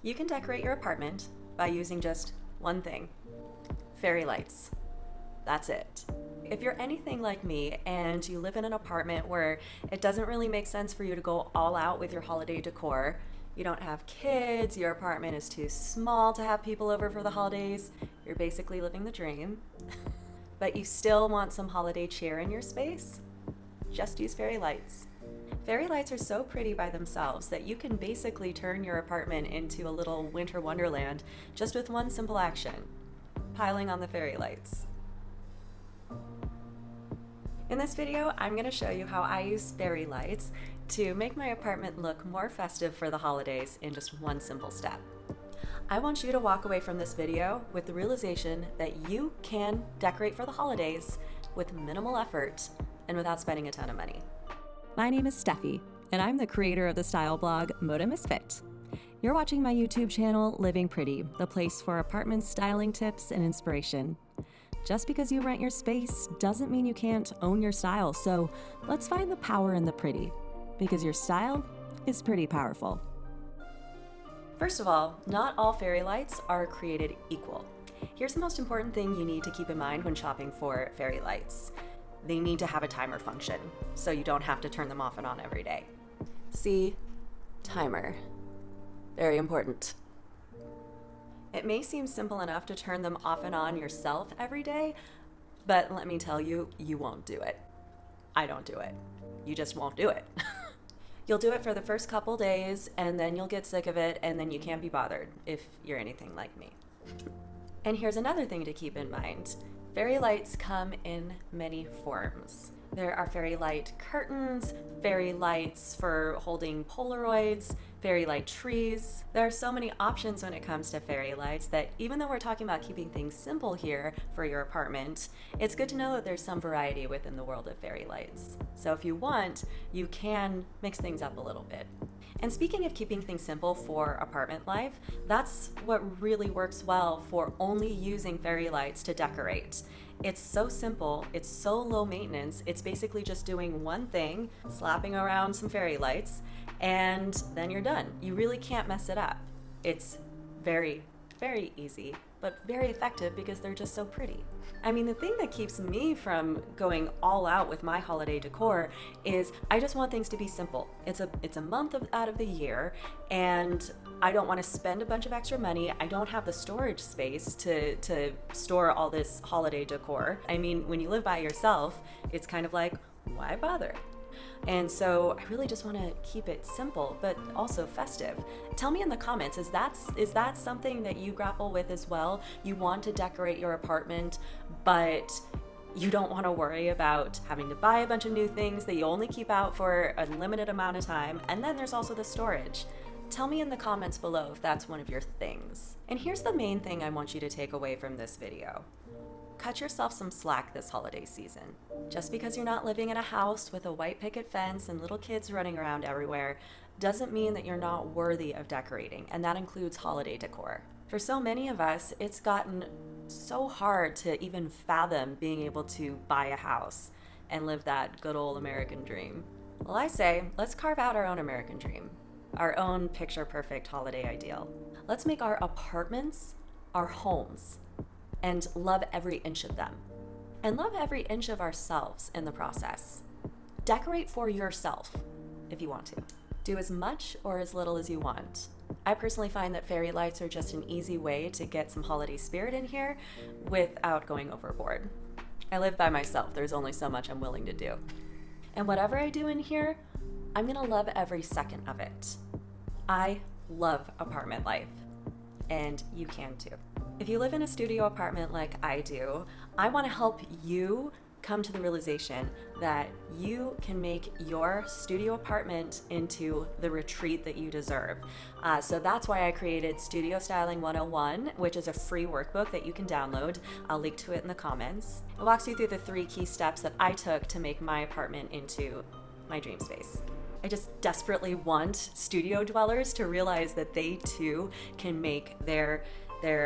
You can decorate your apartment by using just one thing: fairy lights. That's it. If you're anything like me and you live in an apartment where it doesn't really make sense for you to go all out with your holiday decor, you don't have kids, your apartment is too small to have people over for the holidays, you're basically living the dream, but you still want some holiday cheer in your space, just use fairy lights. Fairy lights are so pretty by themselves that you can basically turn your apartment into a little winter wonderland just with one simple action: piling on the fairy lights. In this video, I'm going to show you how I use fairy lights to make my apartment look more festive for the holidays in just one simple step. I want you to walk away from this video with the realization that you can decorate for the holidays with minimal effort and without spending a ton of money. My name is Steffi, and I'm the creator of the style blog Moda Misfit. You're watching my YouTube channel, Living Pretty, the place for apartment styling tips and inspiration. Just because you rent your space doesn't mean you can't own your style, so let's find the power in the pretty, because your style is pretty powerful. First of all, not all fairy lights are created equal. Here's the most important thing you need to keep in mind when shopping for fairy lights. They need to have a timer function, so you don't have to turn them off and on every day. See, timer. Very important. It may seem simple enough to turn them off and on yourself every day, but let me tell you, you won't do it. I don't do it. You just won't do it. You'll do it for the first couple days, and then you'll get sick of it, and then you can't be bothered if you're anything like me. And here's another thing to keep in mind. Fairy lights come in many forms. There are fairy light curtains, fairy lights for holding Polaroids, fairy light trees. There are so many options when it comes to fairy lights that even though we're talking about keeping things simple here for your apartment, it's good to know that there's some variety within the world of fairy lights. So if you want, you can mix things up a little bit. And speaking of keeping things simple for apartment life, that's what really works well for only using fairy lights to decorate. It's so simple, it's so low maintenance, it's basically just doing one thing, slapping around some fairy lights, and then you're done. You really can't mess it up. It's very, very easy, but very effective because they're just so pretty. I mean, the thing that keeps me from going all out with my holiday decor is I just want things to be simple. It's a month out of the year, and I don't want to spend a bunch of extra money. I don't have the storage space to store all this holiday decor. I mean, when you live by yourself, it's kind of like, why bother? And so I really just want to keep it simple, but also festive. Tell me in the comments, is that something that you grapple with as well? You want to decorate your apartment, but you don't want to worry about having to buy a bunch of new things that you only keep out for a limited amount of time. And then there's also the storage. Tell me in the comments below if that's one of your things. And here's the main thing I want you to take away from this video. Cut yourself some slack this holiday season. Just because you're not living in a house with a white picket fence and little kids running around everywhere doesn't mean that you're not worthy of decorating, and that includes holiday decor. For so many of us, it's gotten so hard to even fathom being able to buy a house and live that good old American dream. Well, I say, let's carve out our own American dream, our own picture-perfect holiday ideal. Let's make our apartments our homes, and love every inch of them. And love every inch of ourselves in the process. Decorate for yourself if you want to. Do as much or as little as you want. I personally find that fairy lights are just an easy way to get some holiday spirit in here without going overboard. I live by myself. There's only so much I'm willing to do. And whatever I do in here, I'm gonna love every second of it. I love apartment life, and you can too. If you live in a studio apartment like I do, I want to help you come to the realization that you can make your studio apartment into the retreat that you deserve. So that's why I created Studio Styling 101, which is a free workbook that you can download. I'll link to it in the comments. It walks you through the 3 key steps that I took to make my apartment into my dream space. I just desperately want studio dwellers to realize that they too can make their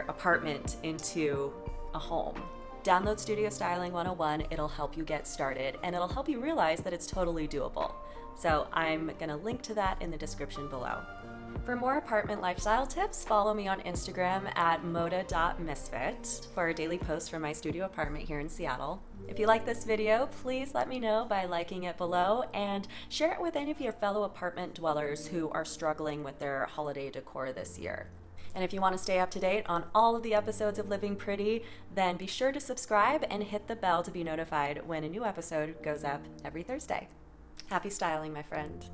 apartment into a home. Download Studio Styling 101. It'll help you get started, and it'll help you realize that it's totally doable. So I'm gonna link to that in the description below. For more apartment lifestyle tips, follow me on Instagram at moda.misfit for daily posts from my studio apartment here in Seattle. If you like this video, please let me know by liking it below and share it with any of your fellow apartment dwellers who are struggling with their holiday decor this year. And if you want to stay up to date on all of the episodes of Living Pretty, then be sure to subscribe and hit the bell to be notified when a new episode goes up every Thursday. Happy styling, my friend.